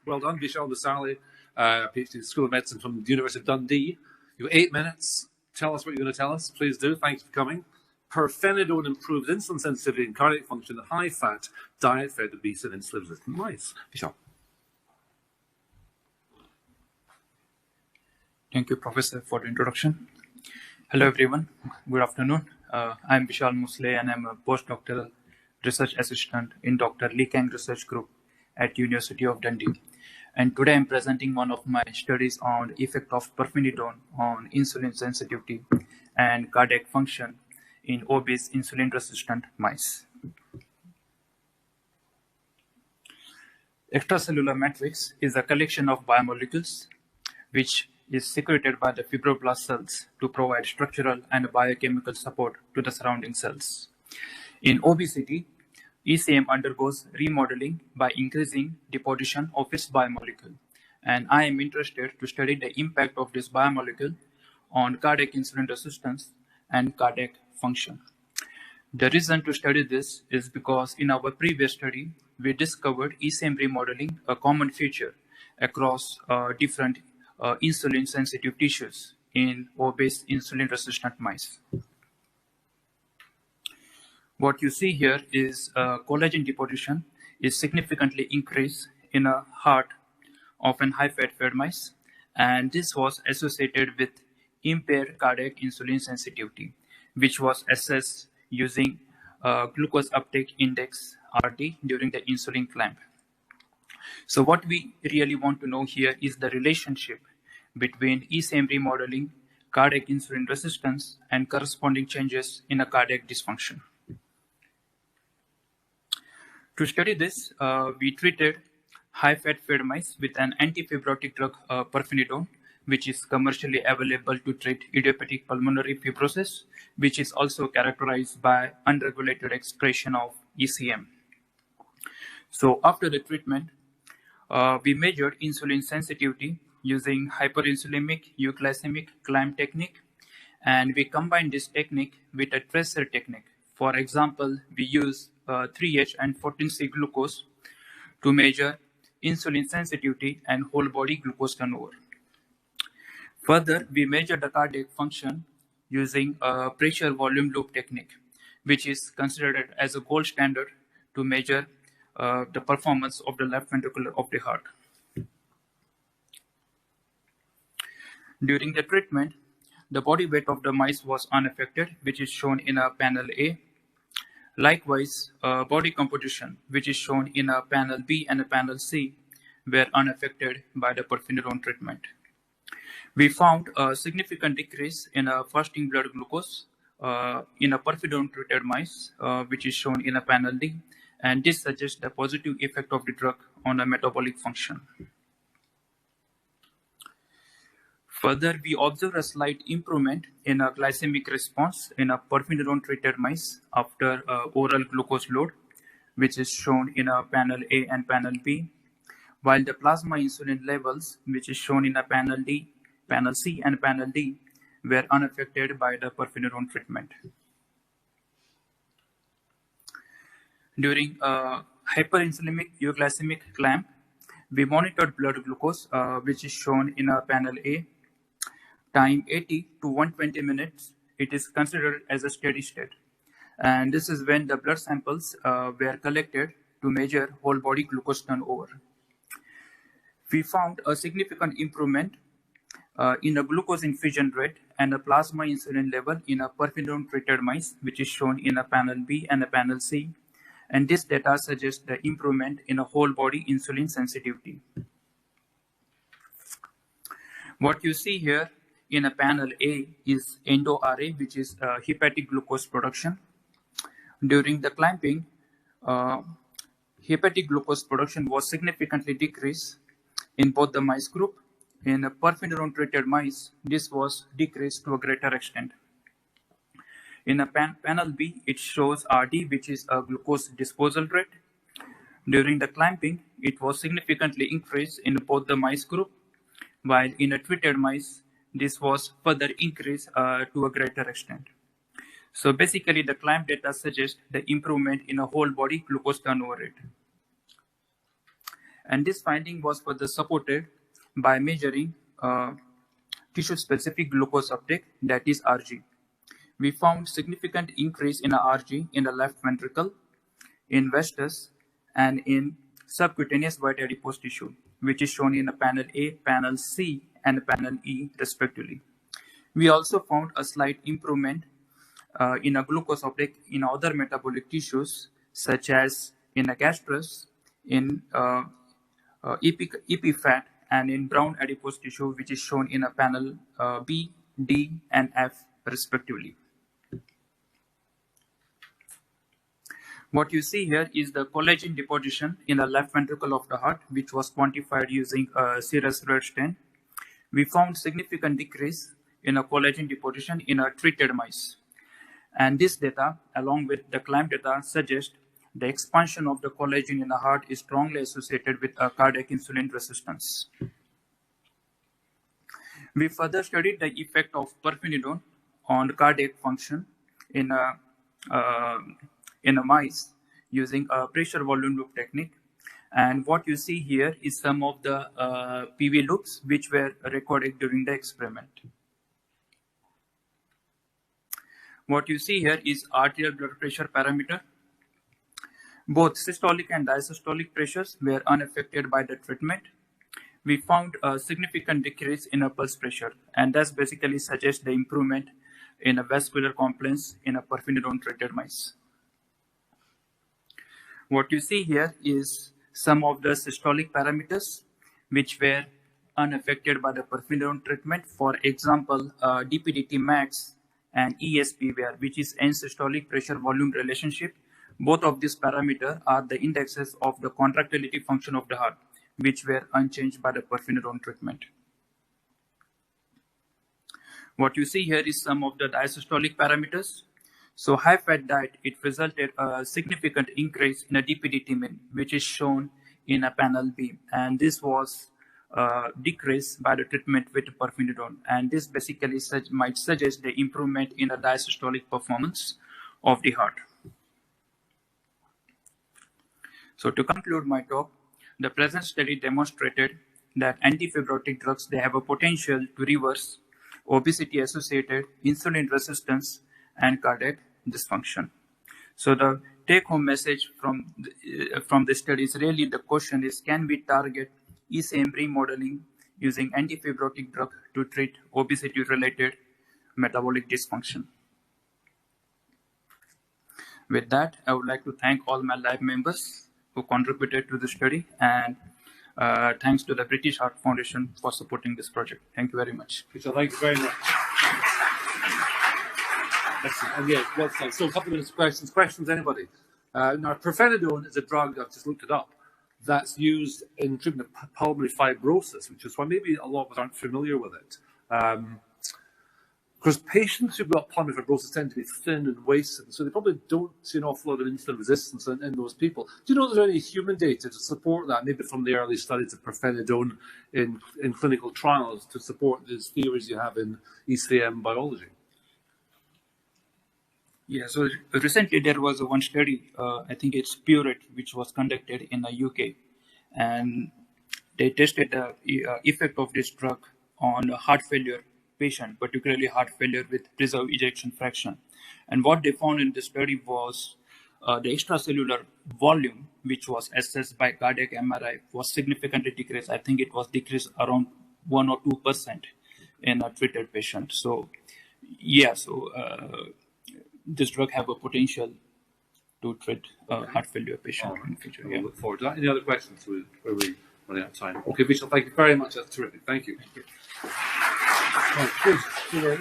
Well done, Vishal Musale, PhD in School of Medicine from the University of Dundee. You have 8 minutes. Tell us what you're going to tell us. Please do. Thanks for coming. Pirfenidone improves insulin sensitivity and cardiac function in high-fat, diet-fed, obese, and insulin-resistant mice. Vishal. Thank you, Professor, for the introduction. Hello, everyone. Good afternoon. I'm Vishal Musale, and I'm a postdoctoral research assistant in Dr. Lee Kang Research Group at University of Dundee. And today I'm presenting one of my studies on the effect of pirfenidone on insulin sensitivity and cardiac function in obese insulin-resistant mice. Extracellular matrix is a collection of biomolecules which is secreted by the fibroblast cells to provide structural and biochemical support to the surrounding cells. In obesity, ECM undergoes remodeling by increasing deposition of its biomolecule, and I am interested to study the impact of this biomolecule on cardiac insulin resistance and cardiac function. The reason to study this is because in our previous study, we discovered ECM remodeling, a common feature across different insulin-sensitive tissues in obese insulin-resistant mice. What you see here is collagen deposition is significantly increased in a heart of an high-fat fed mice, and this was associated with impaired cardiac insulin sensitivity, which was assessed using glucose uptake index RT during the insulin clamp. So what we really want to know here is the relationship between ECM remodeling, cardiac insulin resistance, and corresponding changes in a cardiac dysfunction. To study this, we treated high-fat fed mice with an antifibrotic drug, pirfenidone, which is commercially available to treat idiopathic pulmonary fibrosis, which is also characterized by unregulated excretion of ECM. So after the treatment, we measured insulin sensitivity using hyperinsulinemic-euglycemic clamp technique, and we combined this technique with a tracer technique. For example, we use 3H and 14C glucose to measure insulin sensitivity and whole body glucose turnover. Further, we measure the cardiac function using a pressure volume loop technique, which is considered as a gold standard to measure the performance of the left ventricle of the heart. During the treatment, the body weight of the mice was unaffected, which is shown in a panel A. Likewise, body composition, which is shown in a panel B and a panel C, were unaffected by the pirfenidone treatment. We found a significant decrease in a fasting blood glucose in a pirfenidone-treated mice, which is shown in a panel D, and this suggests the positive effect of the drug on the metabolic function. Further, we observed a slight improvement in a glycemic response in a pirfenidone-treated mice after oral glucose load, which is shown in a panel A and panel B, while the plasma insulin levels, which is shown in a panel D, panel C, and panel D, were unaffected by the pirfenidone treatment. During hyperinsulinemic-euglycemic clamp, we monitored blood glucose, which is shown in a panel A. Time 80 to 120 minutes, it is considered as a steady state. And this is when the blood samples were collected to measure whole body glucose turnover. We found a significant improvement in the glucose infusion rate and the plasma insulin level in a pirfenidone-treated mice, which is shown in a panel B and a panel C. And this data suggests the improvement in a whole body insulin sensitivity. What you see here in a panel A is endo-RA, which is hepatic glucose production. During the clamping, hepatic glucose production was significantly decreased in both the mice group. In a pirfenidone-treated mice, this was decreased to a greater extent. In a panel B, it shows RD, which is a glucose disposal rate. During the clamping, it was significantly increased in both the mice group, while in a treated mice, this was further increased to a greater extent. So basically, the clamp data suggests the improvement in a whole body glucose turnover rate. And this finding was further supported by measuring tissue-specific glucose uptake, that is RG. We found significant increase in RG in the left ventricle, in vastus, and in subcutaneous white adipose tissue, which is shown in a panel A, panel C, and panel E, respectively. We also found a slight improvement in a glucose uptake in other metabolic tissues, such as in a gastrus, in EP fat, and in brown adipose tissue, which is shown in a panel B, D, and F, respectively. What you see here is the collagen deposition in the left ventricle of the heart, which was quantified using Sirius Red Staining. We found significant decrease in a collagen deposition in a treated mice. And this data, along with the climb data, suggest the expansion of the collagen in the heart is strongly associated with cardiac insulin resistance. We further studied the effect of pirfenidone on cardiac function in a mice using a pressure volume loop technique. And what you see here is some of the PV loops which were recorded during the experiment. What you see here is arterial blood pressure parameter. Both systolic and diastolic pressures were unaffected by the treatment. We found a significant decrease in a pulse pressure, and that basically suggests the improvement in a vascular compliance in a pirfenidone treated mice. What you see here is some of the systolic parameters which were unaffected by the pirfenidone treatment. For example, DPDT max and ESPVR, which is end systolic pressure volume relationship. Both of these parameters are the indexes of the contractility function of the heart, which were unchanged by the pirfenidone treatment. What you see here is some of the diastolic parameters. So high-fat diet, it resulted a significant increase in a DPDT min, which is shown in a panel B. And this was decreased by the treatment with pirfenidone. And this basically might suggest the improvement in the diastolic performance of the heart. So to conclude my talk, the present study demonstrated that antifibrotic drugs, they have a potential to reverse obesity-associated insulin resistance and cardiac dysfunction. So the take-home message from the study is really the question is, can we target ECM remodeling using antifibrotic drug to treat obesity-related metabolic dysfunction? With that, I would like to thank all my lab members who contributed to the study, and thanks to the British Heart Foundation for supporting this project. Thank you very much. Vishal, thank you very much. Excellent. And yeah, well done. So a couple of minutes of questions. Questions, anybody? Now, pirfenidone is a drug, I've just looked it up, that's used in treatment of pulmonary fibrosis, which is why maybe a lot of us aren't familiar with it. Because patients who've got pulmonary fibrosis tend to be thin and wasted, so they probably don't see an awful lot of insulin resistance in those people. Do you know if there's any human data to support that, maybe from the early studies of pirfenidone in clinical trials, to support these theories you have in ECM biology? Yeah, so recently there was one study, I think it's Purate, which was conducted in the UK, and they tested the effect of this drug on heart failure patient, particularly heart failure with preserved ejection fraction. And what they found in the study was the extracellular volume, which was assessed by cardiac MRI, was significantly decreased. I think it was decreased around 1 or 2% in a treated patient. So, yeah, this drug have a potential to treat heart failure patient in the future. We'll look forward to that. Any other questions? We're running out of time. Okay, Vishal, thank you very much. That's terrific. Thank you. Thank you.